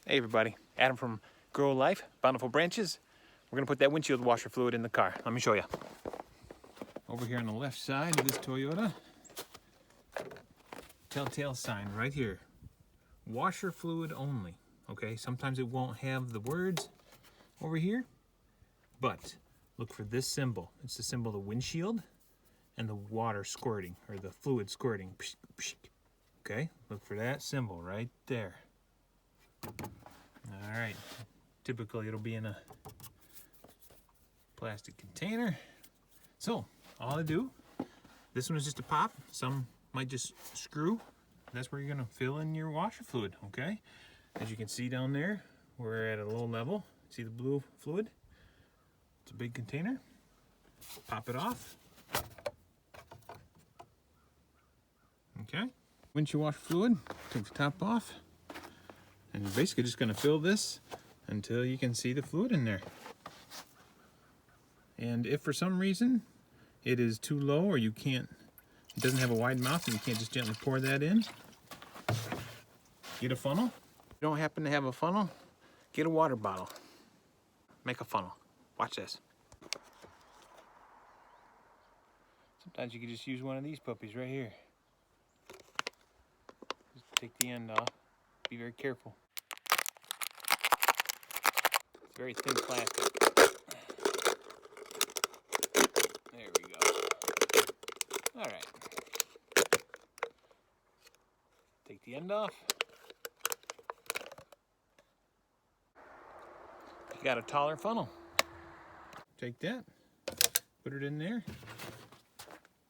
Hey everybody, Adam from Grow Life, Bountiful Branches. We're gonna put that windshield washer fluid in the car. Let me show you. Over here on the left side of this Toyota, telltale sign right here. Washer fluid only, okay? Sometimes it won't have the words over here, but look for this symbol. It's the symbol of the windshield and the water squirting, or the fluid squirting. Okay, look for that symbol right there. All right, typically it'll be in a plastic container. So all I do, this one is just a pop. Some might just screw. That's where you're gonna fill in your washer fluid, okay? As you can see down there, we're at a low level. See the blue fluid? It's a big container. Pop it off. Okay. Windshield washer fluid, take the top off. And you're basically just gonna fill this until you can see the fluid in there. And if for some reason it is too low or you can't, it doesn't have a wide mouth and you can't just gently pour that in, get a funnel. If you don't happen to have a funnel, get a water bottle. Make a funnel. Watch this. Sometimes you can just use one of these puppies right here. Just take the end off. Be very careful. It's very thin plastic. There we go. All right. Take the end off. You got a taller funnel. Take that, put it in there.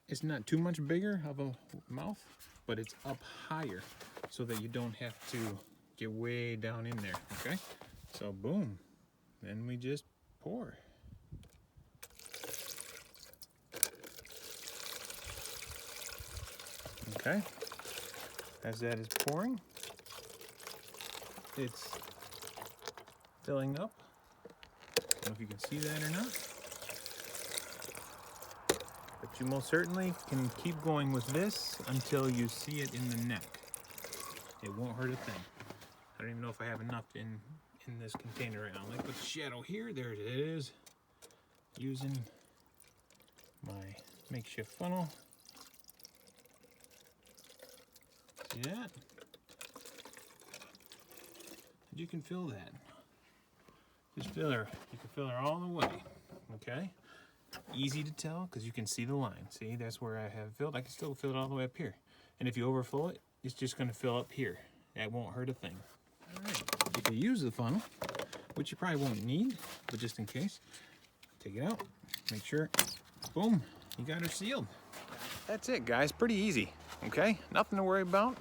It's not too much bigger of a mouth, but it's up higher so that you don't have to get way down in there, okay? So boom, then we just pour. Okay, as that is pouring, it's filling up. I don't know if you can see that or not. But you most certainly can keep going with this until you see it in the neck. It won't hurt a thing. I don't even know if I have enough in this container right now. Let me put the shadow here. There it is. Using my makeshift funnel. See that? You can fill that. Just fill her. You can fill her all the way. Okay? Easy to tell because you can see the line. See, that's where I have filled. I can still fill it all the way up here. And if you overflow it, it's just going to fill up here. That won't hurt a thing. All right. You can use the funnel, which you probably won't need, but just in case, take it out. Make sure, boom, you got her sealed. That's it, guys. Pretty easy. Okay? Nothing to worry about.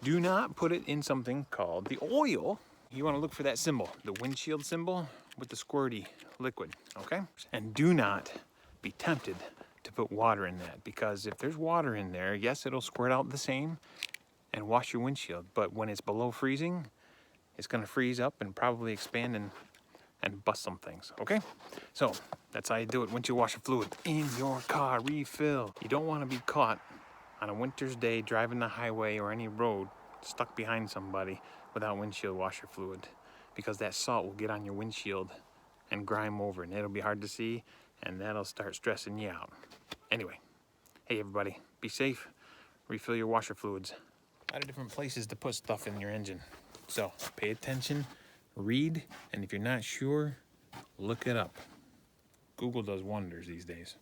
Do not put it in something called the oil. You want to look for that symbol, the windshield symbol with the squirty liquid, okay? And do not be tempted to put water in that, because if there's water in there, yes, it'll squirt out the same and wash your windshield, but when it's below freezing, it's gonna freeze up and probably expand and bust some things, okay? So that's how you do it. Windshield washer fluid in your car, refill. You don't wanna be caught on a winter's day driving the highway or any road stuck behind somebody without windshield washer fluid, because that salt will get on your windshield and grime over, and it'll be hard to see, and that'll start stressing you out. Anyway, hey everybody, be safe, refill your washer fluids. A lot of different places to put stuff in your engine. So pay attention, read, and if you're not sure, look it up. Google does wonders these days.